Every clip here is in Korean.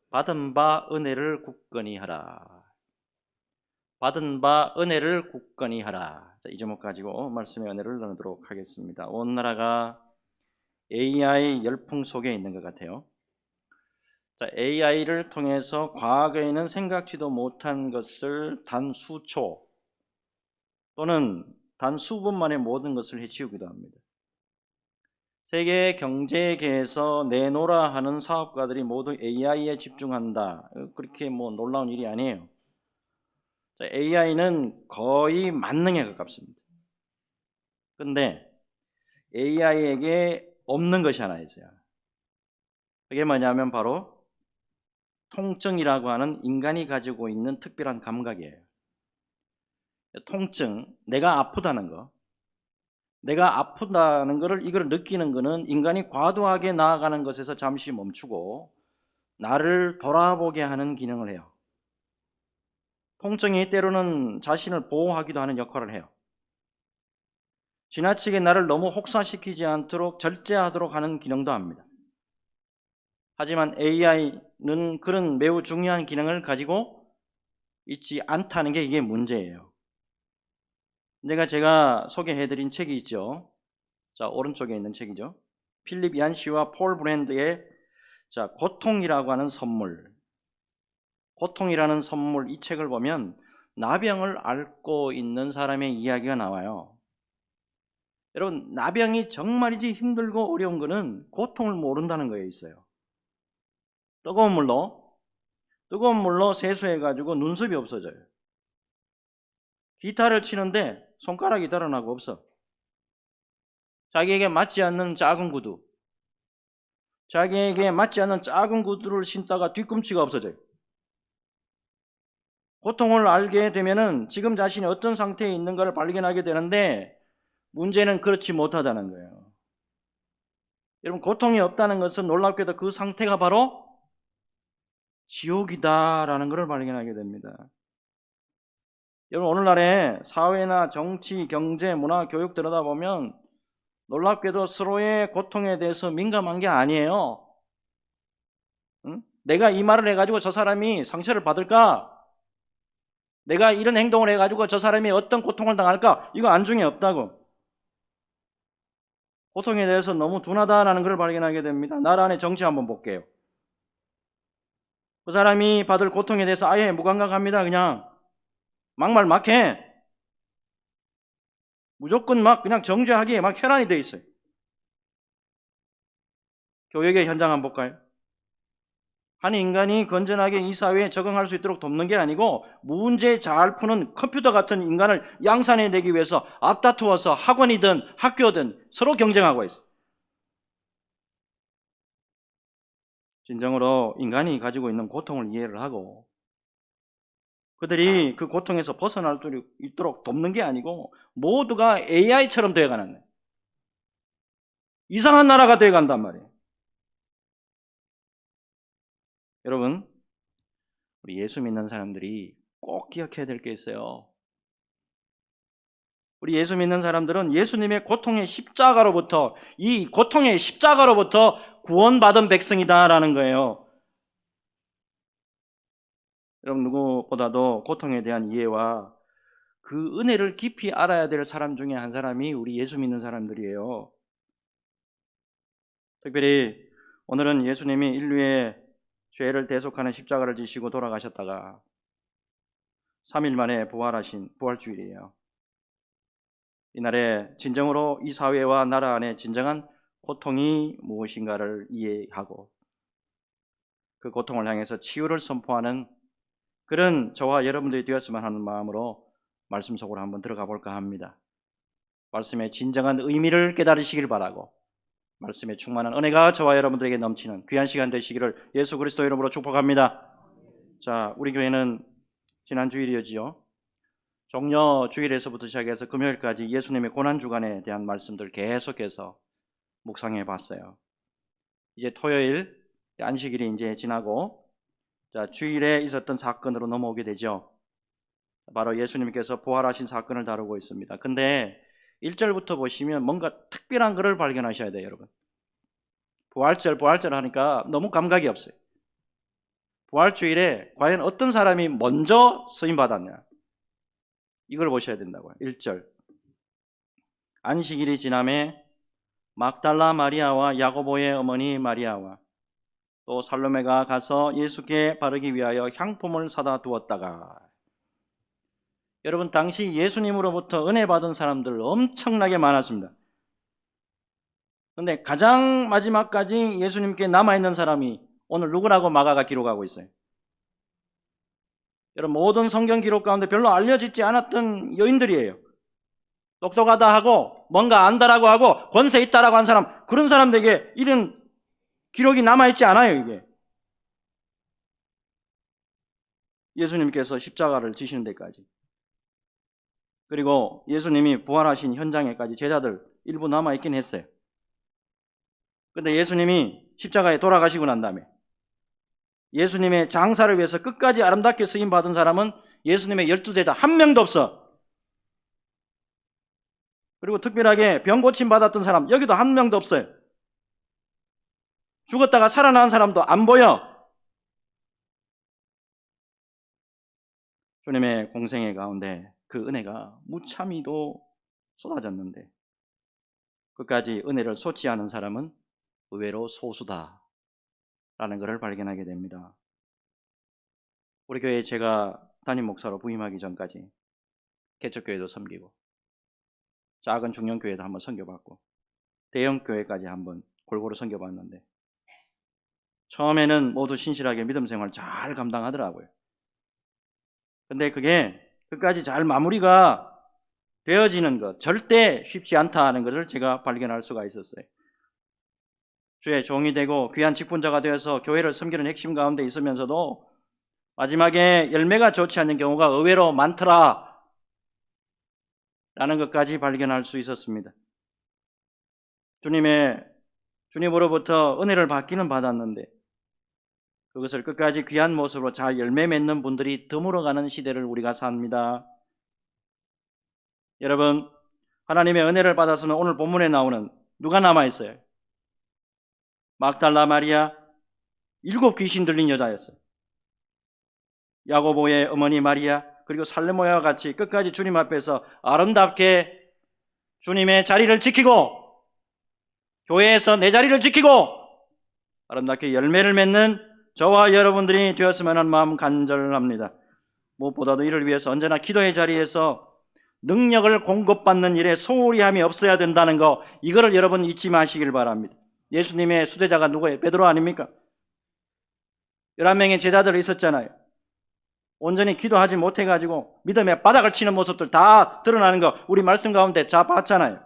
받은 바 은혜를 굳건히 하라. 받은 바 은혜를 굳건히 하라. 자, 이 제목 가지고 말씀의 은혜를 나누도록 하겠습니다. 온 나라가 AI 열풍 속에 있는 것 같아요. 자, AI를 통해서 과거에는 생각지도 못한 것을 단 수초 또는 단 수분 만에 모든 것을 해치우기도 합니다. 세계 경제계에서 내놓으라 하는 사업가들이 모두 AI에 집중한다. 그렇게 놀라운 일이 아니에요. AI는 거의 만능에 가깝습니다. 그런데 AI에게 없는 것이 하나 있어요. 그게 뭐냐면 바로 통증이라고 하는 인간이 가지고 있는 특별한 감각이에요. 통증, 내가 아프다는 거. 내가 아프다는 것을 이걸 느끼는 것은 인간이 과도하게 나아가는 것에서 잠시 멈추고 나를 돌아보게 하는 기능을 해요. 통증이 때로는 자신을 보호하기도 하는 역할을 해요. 지나치게 나를 너무 혹사시키지 않도록 절제하도록 하는 기능도 합니다. 하지만 AI는 그런 매우 중요한 기능을 가지고 있지 않다는 게 이게 문제예요. 제가 소개해드린 책이 있죠. 자, 오른쪽에 있는 책이죠. 필립 얀시와 폴 브랜드의 고통이라고 하는 선물. 고통이라는 선물, 이 책을 보면 나병을 앓고 있는 사람의 이야기가 나와요. 여러분, 나병이 정말이지 힘들고 어려운 거는 고통을 모른다는 거에 있어요. 뜨거운 물로 세수해가지고 눈썹이 없어져요. 기타를 치는데 손가락이 달아나고 없어. 자기에게 맞지 않는 작은 구두, 자기에게 맞지 않는 작은 구두를 신다가 뒤꿈치가 없어져요. 고통을 알게 되면은 지금 자신이 어떤 상태에 있는가를 발견하게 되는데 문제는 그렇지 못하다는 거예요. 여러분, 고통이 없다는 것은 놀랍게도 그 상태가 바로 지옥이다라는 것을 발견하게 됩니다. 여러분, 오늘날의 사회나 정치, 경제, 문화, 교육 들여다보면 놀랍게도 서로의 고통에 대해서 민감한 게 아니에요. 응? 내가 이 말을 해가지고 저 사람이 상처를 받을까? 내가 이런 행동을 해가지고 저 사람이 어떤 고통을 당할까? 이거 안중에 없다고. 고통에 대해서 너무 둔하다라는 걸 발견하게 됩니다. 나라 안의 정치 한번 볼게요. 그 사람이 받을 고통에 대해서 아예 무감각합니다. 그냥 막말 막해. 무조건 그냥 정죄하기에 혈안이 돼 있어요. 교육의 현장 한번 볼까요? 한 인간이 건전하게 이 사회에 적응할 수 있도록 돕는 게 아니고 문제 잘 푸는 컴퓨터 같은 인간을 양산해내기 위해서 앞다투어서 학원이든 학교든 서로 경쟁하고 있어요. 진정으로 인간이 가지고 있는 고통을 이해를 하고 그들이 그 고통에서 벗어날 수 있도록 돕는 게 아니고 모두가 AI처럼 되어가는 거예요. 이상한 나라가 되어간단 말이에요. 여러분, 우리 예수 믿는 사람들이 꼭 기억해야 될 게 있어요. 우리 예수 믿는 사람들은 예수님의 고통의 십자가로부터, 이 고통의 십자가로부터 구원받은 백성이다라는 거예요. 여러분, 누구보다도 고통에 대한 이해와 그 은혜를 깊이 알아야 될 사람 중에 한 사람이 우리 예수 믿는 사람들이에요. 특별히 오늘은 예수님이 인류의 죄를 대속하는 십자가를 지시고 돌아가셨다가 3일 만에 부활하신 부활주일이에요. 이날에 진정으로 이 사회와 나라 안에 진정한 고통이 무엇인가를 이해하고 그 고통을 향해서 치유를 선포하는 그런 저와 여러분들이 되었으면 하는 마음으로 말씀 속으로 한번 들어가 볼까 합니다. 말씀의 진정한 의미를 깨달으시길 바라고 말씀에 충만한 은혜가 저와 여러분들에게 넘치는 귀한 시간 되시기를 예수 그리스도 이름으로 축복합니다. 자, 우리 교회는 지난 주일이었지요. 종려 주일에서부터 시작해서 금요일까지 예수님의 고난주간에 대한 말씀들 계속해서 묵상해 봤어요. 이제 토요일 안식일이 이제 지나고 자, 주일에 있었던 사건으로 넘어오게 되죠. 바로 예수님께서 부활하신 사건을 다루고 있습니다. 근데 1절부터 보시면 뭔가 특별한 것을 발견하셔야 돼요, 여러분. 부활절 하니까 너무 감각이 없어요. 부활주일에 과연 어떤 사람이 먼저 쓰임받았냐, 이걸 보셔야 된다고요. 1절, 안식일이 지남에 막달라 마리아와 야고보의 어머니 마리아와 또 살로메가 가서 예수께 바르기 위하여 향품을 사다 두었다가. 여러분, 당시 예수님으로부터 은혜 받은 사람들 엄청나게 많았습니다. 그런데 가장 마지막까지 예수님께 남아있는 사람이 오늘 누구라고 마가가 기록하고 있어요? 여러분, 모든 성경 기록 가운데 별로 알려지지 않았던 여인들이에요. 똑똑하다 하고 뭔가 안다라고 하고 권세 있다라고 한 사람, 그런 사람들에게 이런 기록이 남아있지 않아요. 이게 예수님께서 십자가를 지시는 데까지, 그리고 예수님이 부활하신 현장에까지 제자들 일부 남아있긴 했어요. 그런데 예수님이 십자가에 돌아가시고 난 다음에 예수님의 장사를 위해서 끝까지 아름답게 쓰임받은 사람은 예수님의 12제자 한 명도 없어. 그리고 특별하게 병 고침 받았던 사람 여기도 한 명도 없어요. 죽었다가 살아난 사람도 안 보여. 주님의 공생애 가운데 그 은혜가 무참히도 쏟아졌는데 끝까지 은혜를 쏟지 않은 사람은 의외로 소수다라는 것을 발견하게 됩니다. 우리 교회에 제가 담임 목사로 부임하기 전까지 개척교회도 섬기고 작은 중형교회도 한번 섬겨봤고 대형교회까지 한번 골고루 섬겨봤는데 처음에는 모두 신실하게 믿음 생활 잘 감당하더라고요. 근데 그게 끝까지 잘 마무리가 되어지는 것 절대 쉽지 않다는 것을 제가 발견할 수가 있었어요. 주의 종이 되고 귀한 직분자가 되어서 교회를 섬기는 핵심 가운데 있으면서도 마지막에 열매가 좋지 않는 경우가 의외로 많더라 라는 것까지 발견할 수 있었습니다. 주님으로부터 은혜를 받기는 받았는데 그것을 끝까지 귀한 모습으로 잘 열매 맺는 분들이 드물어가는 시대를 우리가 삽니다. 여러분, 하나님의 은혜를 받았으면 오늘 본문에 나오는 누가 남아있어요? 막달라 마리아, 7 귀신 들린 여자였어요. 야고보의 어머니 마리아, 그리고 살로메와 같이 끝까지 주님 앞에서 아름답게 주님의 자리를 지키고 교회에서 내 자리를 지키고 아름답게 열매를 맺는 저와 여러분들이 되었으면 하는 마음 간절합니다. 무엇보다도 이를 위해서 언제나 기도의 자리에서 능력을 공급받는 일에 소홀히함이 없어야 된다는 거, 이거를 여러분 잊지 마시길 바랍니다. 예수님의 수제자가 누구예요? 베드로 아닙니까? 11명의 제자들이 있었잖아요. 온전히 기도하지 못해가지고 믿음의 바닥을 치는 모습들 다 드러나는 거 우리 말씀 가운데 다 봤잖아요.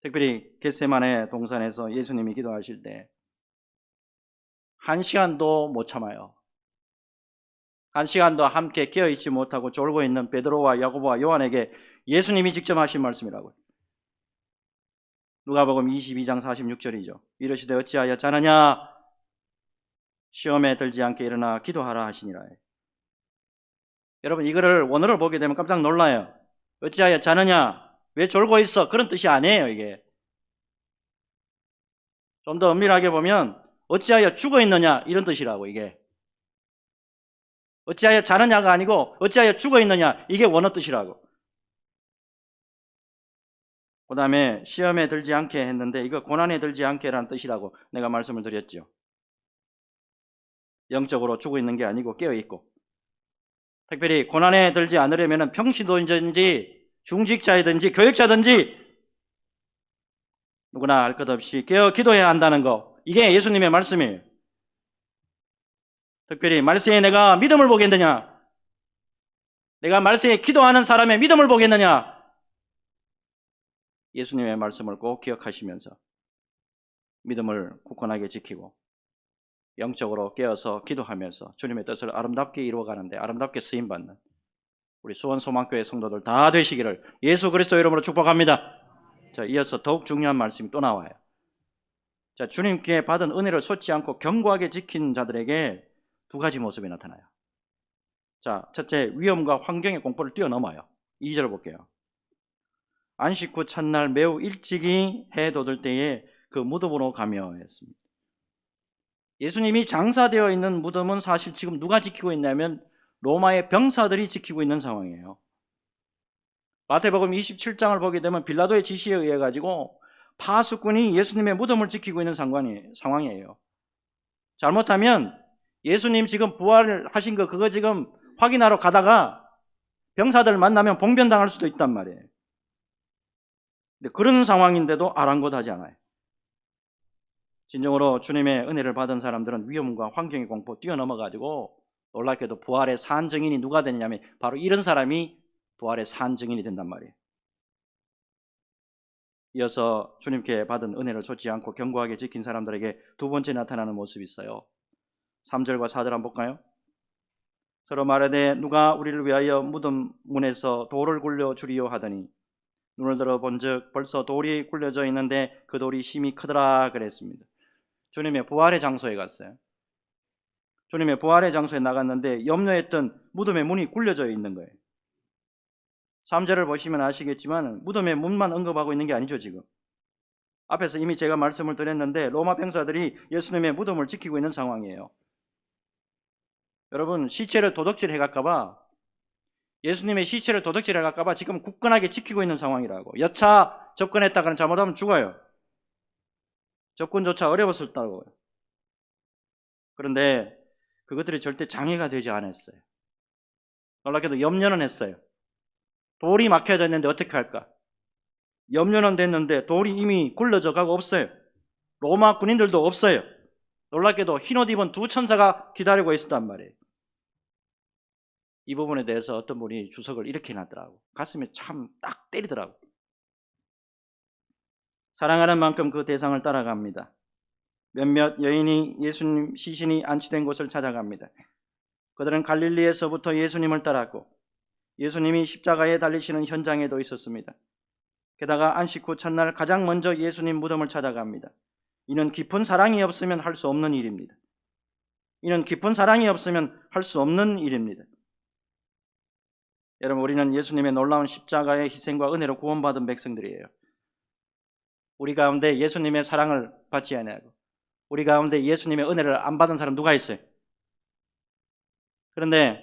특별히 겟세마네 동산에서 예수님이 기도하실 때 1시간도 못 참아요. 1시간도 함께 깨어있지 못하고 졸고 있는 베드로와 야고보와 요한에게 예수님이 직접 하신 말씀이라고요. 누가복음 22장 46절이죠. 이르시되 어찌하여 자느냐? 시험에 들지 않게 일어나 기도하라 하시니라. 여러분, 이거를 원어를 보게 되면 깜짝 놀라요. 어찌하여 자느냐? 왜 졸고 있어? 그런 뜻이 아니에요. 이게 좀 더 엄밀하게 보면 어찌하여 죽어 있느냐 이런 뜻이라고. 이게 어찌하여 자느냐가 아니고 어찌하여 죽어 있느냐, 이게 원어 뜻이라고. 그 다음에 시험에 들지 않게 했는데 이거 고난에 들지 않게라는 뜻이라고 내가 말씀을 드렸죠. 영적으로 죽어 있는 게 아니고 깨어 있고, 특별히 고난에 들지 않으려면 평신도든지 중직자이든지 교육자든지 누구나 할 것 없이 깨어 기도해야 한다는 거, 이게 예수님의 말씀이에요. 특별히 말세에 내가 믿음을 보겠느냐? 내가 말세에 기도하는 사람의 믿음을 보겠느냐? 예수님의 말씀을 꼭 기억하시면서 믿음을 굳건하게 지키고 영적으로 깨어서 기도하면서 주님의 뜻을 아름답게 이루어가는데 아름답게 쓰임받는 우리 수원소망교회 성도들 다 되시기를 예수 그리스도 이름으로 축복합니다. 자, 이어서 더욱 중요한 말씀이 또 나와요. 자, 주님께 받은 은혜를 쏟지 않고 견고하게 지킨 자들에게 2가지 모습이 나타나요. 자, 첫째, 위험과 환경의 공포를 뛰어넘어요. 2절을 볼게요. 안식 후 첫날 매우 일찍이 해 돋을 때에 그 무덤으로 가며 했습니다. 예수님이 장사되어 있는 무덤은 사실 지금 누가 지키고 있냐면 로마의 병사들이 지키고 있는 상황이에요. 마태복음 27장을 보게 되면 빌라도의 지시에 의해 가지고 파수꾼이 예수님의 무덤을 지키고 있는 상황이에요. 잘못하면 예수님 지금 부활을 하신 거 그거 지금 확인하러 가다가 병사들 만나면 봉변당할 수도 있단 말이에요. 근데 그런 상황인데도 아랑곳하지 않아요. 진정으로 주님의 은혜를 받은 사람들은 위험과 환경의 공포 뛰어넘어가지고 놀랍게도 부활의 산 증인이 누가 되냐면 바로 이런 사람이 부활의 산 증인이 된단 말이에요. 이어서 주님께 받은 은혜를 좇지 않고 견고하게 지킨 사람들에게 두 번째 나타나는 모습이 있어요. 3절과 4절 한번 볼까요? 서로 말하되 누가 우리를 위하여 무덤 문에서 돌을 굴려 주리요 하더니 눈을 들어 본즉 벌써 돌이 굴려져 있는데 그 돌이 심히 크더라 그랬습니다. 주님의 부활의 장소에 갔어요. 주님의 부활의 장소에 나갔는데 염려했던 무덤의 문이 굴려져 있는 거예요. 3절을 보시면 아시겠지만 무덤의 문만 언급하고 있는 게 아니죠. 지금 앞에서 이미 제가 말씀을 드렸는데 로마 병사들이 예수님의 무덤을 지키고 있는 상황이에요. 여러분, 시체를 도둑질 해갈까봐, 예수님의 시체를 도둑질 해갈까봐 지금 굳건하게 지키고 있는 상황이라고. 여차 접근했다가는 잘못하면 죽어요. 접근조차 어려웠었다고요. 그런데 그것들이 절대 장애가 되지 않았어요. 놀랍게도 염려는 했어요. 돌이 막혀져 있는데 어떻게 할까? 염려는 됐는데 돌이 이미 굴러져 가고 없어요. 로마 군인들도 없어요. 놀랍게도 흰옷 입은 두 천사가 기다리고 있었단 말이에요. 이 부분에 대해서 어떤 분이 주석을 이렇게 놨더라고. 가슴에 참 딱 때리더라고. 사랑하는 만큼 그 대상을 따라갑니다. 몇몇 여인이 예수님 시신이 안치된 곳을 찾아갑니다. 그들은 갈릴리에서부터 예수님을 따랐고 예수님이 십자가에 달리시는 현장에도 있었습니다. 게다가 안식 후 첫날 가장 먼저 예수님 무덤을 찾아갑니다. 이는 깊은 사랑이 없으면 할 수 없는 일입니다. 이는 깊은 사랑이 없으면 할 수 없는 일입니다. 여러분, 우리는 예수님의 놀라운 십자가의 희생과 은혜로 구원받은 백성들이에요. 우리 가운데 예수님의 사랑을 받지 않고 우리 가운데 예수님의 은혜를 안 받은 사람 누가 있어요? 그런데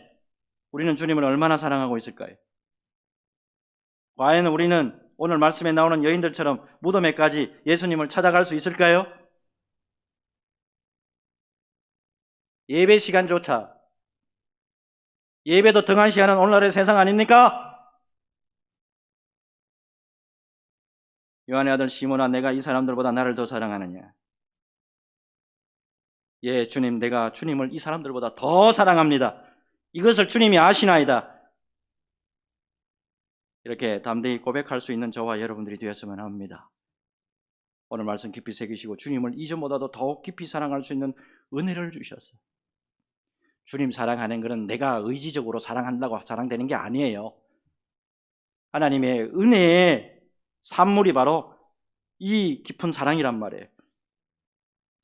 우리는 주님을 얼마나 사랑하고 있을까요? 과연 우리는 오늘 말씀에 나오는 여인들처럼 무덤에까지 예수님을 찾아갈 수 있을까요? 예배 시간조차, 예배도 등한시하는 오늘날의 세상 아닙니까? 요한의 아들 시몬아, 내가 이 사람들보다 나를 더 사랑하느냐? 예, 주님, 내가 주님을 이 사람들보다 더 사랑합니다. 이것을 주님이 아시나이다. 이렇게 담대히 고백할 수 있는 저와 여러분들이 되었으면 합니다. 오늘 말씀 깊이 새기시고 주님을 이전보다도 더욱 깊이 사랑할 수 있는 은혜를 주셨어요. 주님 사랑하는 것은 내가 의지적으로 사랑한다고 자랑되는 게 아니에요. 하나님의 은혜의 산물이 바로 이 깊은 사랑이란 말이에요.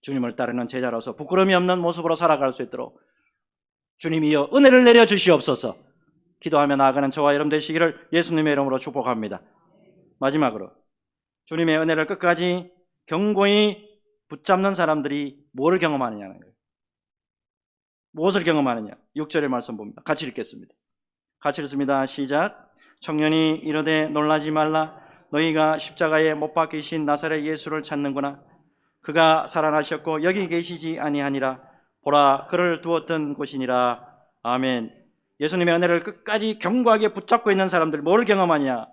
주님을 따르는 제자로서 부끄러움이 없는 모습으로 살아갈 수 있도록 주님이여 은혜를 내려 주시옵소서. 기도하며 나아가는 저와 여러분 되시기를 예수님의 이름으로 축복합니다. 마지막으로 주님의 은혜를 끝까지 견고히 붙잡는 사람들이 뭐를 경험하느냐는 거예요. 무엇을 경험하느냐? 6절의 말씀 봅니다. 같이 읽겠습니다. 같이 읽습니다. 시작. 청년이 이르되 놀라지 말라. 너희가 십자가에 못 박히신 나사렛 예수를 찾는구나. 그가 살아나셨고 여기 계시지 아니하니라. 보라, 그를 두었던 곳이니라. 아멘. 예수님의 은혜를 끝까지 견고하게 붙잡고 있는 사람들 뭘 경험하냐?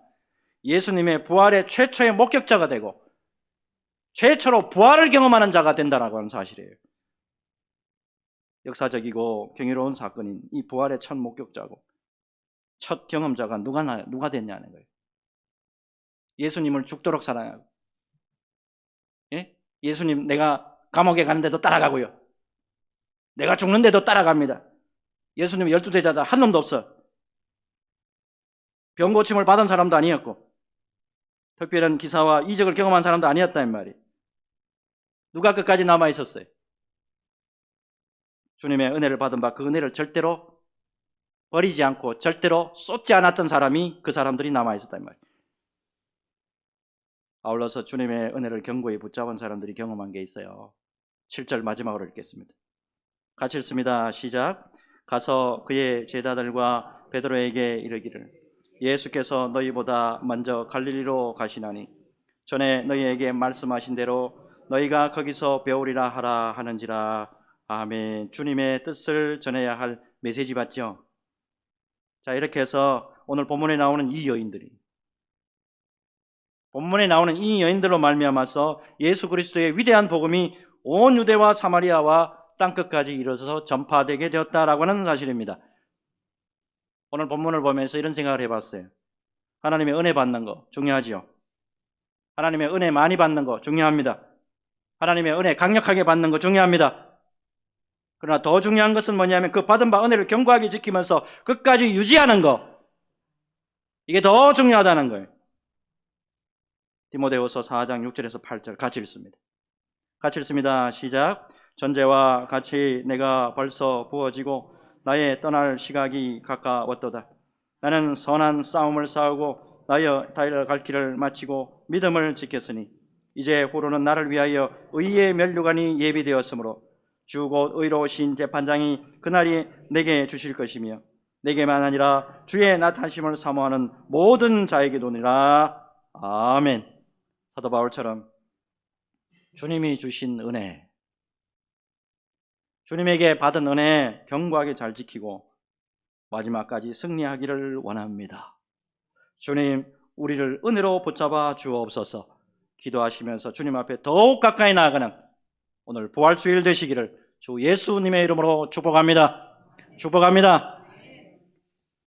예수님의 부활의 최초의 목격자가 되고 최초로 부활을 경험하는 자가 된다라고 하는 사실이에요. 역사적이고 경이로운 사건인 이 부활의 첫 목격자고 첫 경험자가 누가 됐냐는 거예요. 예수님을 죽도록 사랑하고, 예? 예수님 내가 감옥에 가는데도 따라가고요. 내가 죽는데도 따라갑니다. 예수님 12대자다 한 놈도 없어. 병 고침을 받은 사람도 아니었고 특별한 기사와 이적을 경험한 사람도 아니었다 이 말이에요. 누가 끝까지 남아 있었어요? 주님의 은혜를 받은 바 그 은혜를 절대로 버리지 않고 절대로 쏟지 않았던 사람이 그 사람들이 남아 있었다 이 말이에요. 아울러서 주님의 은혜를 견고히 붙잡은 사람들이 경험한 게 있어요. 7절 마지막으로 읽겠습니다. 같이 읽습니다. 시작. 가서 그의 제자들과 베드로에게 이르기를 예수께서 너희보다 먼저 갈릴리로 가시나니 전에 너희에게 말씀하신 대로 너희가 거기서 배우리라 하라 하는지라. 아멘. 주님의 뜻을 전해야 할 메시지 받죠. 자, 이렇게 해서 오늘 본문에 나오는 이 여인들로 말미암아서 예수 그리스도의 위대한 복음이 온 유대와 사마리아와 땅끝까지 이르러서 전파되게 되었다라고 하는 사실입니다. 오늘 본문을 보면서 이런 생각을 해봤어요. 하나님의 은혜 받는 거 중요하지요. 하나님의 은혜 많이 받는 거 중요합니다. 하나님의 은혜 강력하게 받는 거 중요합니다. 그러나 더 중요한 것은 뭐냐면 그 받은 바 은혜를 견고하게 지키면서 끝까지 유지하는 거, 이게 더 중요하다는 거예요. 디모데후서 4장 6절에서 8절 같이 읽습니다. 같이 읽습니다. 시작. 전제와 같이 내가 벌써 부어지고 나의 떠날 시각이 가까웠도다. 나는 선한 싸움을 싸우고 나의 달려갈 길을 마치고 믿음을 지켰으니 이제 후로는 나를 위하여 의의 면류관이 예비되었으므로 주 곧 의로우신 재판장이 그날이 내게 주실 것이며 내게만 아니라 주의 나타나심을 사모하는 모든 자에게도니라. 아멘. 사도 바울처럼 주님이 주신 은혜, 주님에게 받은 은혜 견고하게 잘 지키고 마지막까지 승리하기를 원합니다. 주님, 우리를 은혜로 붙잡아 주옵소서. 기도하시면서 주님 앞에 더욱 가까이 나아가는 오늘 부활주일 되시기를 주 예수님의 이름으로 축복합니다. 축복합니다.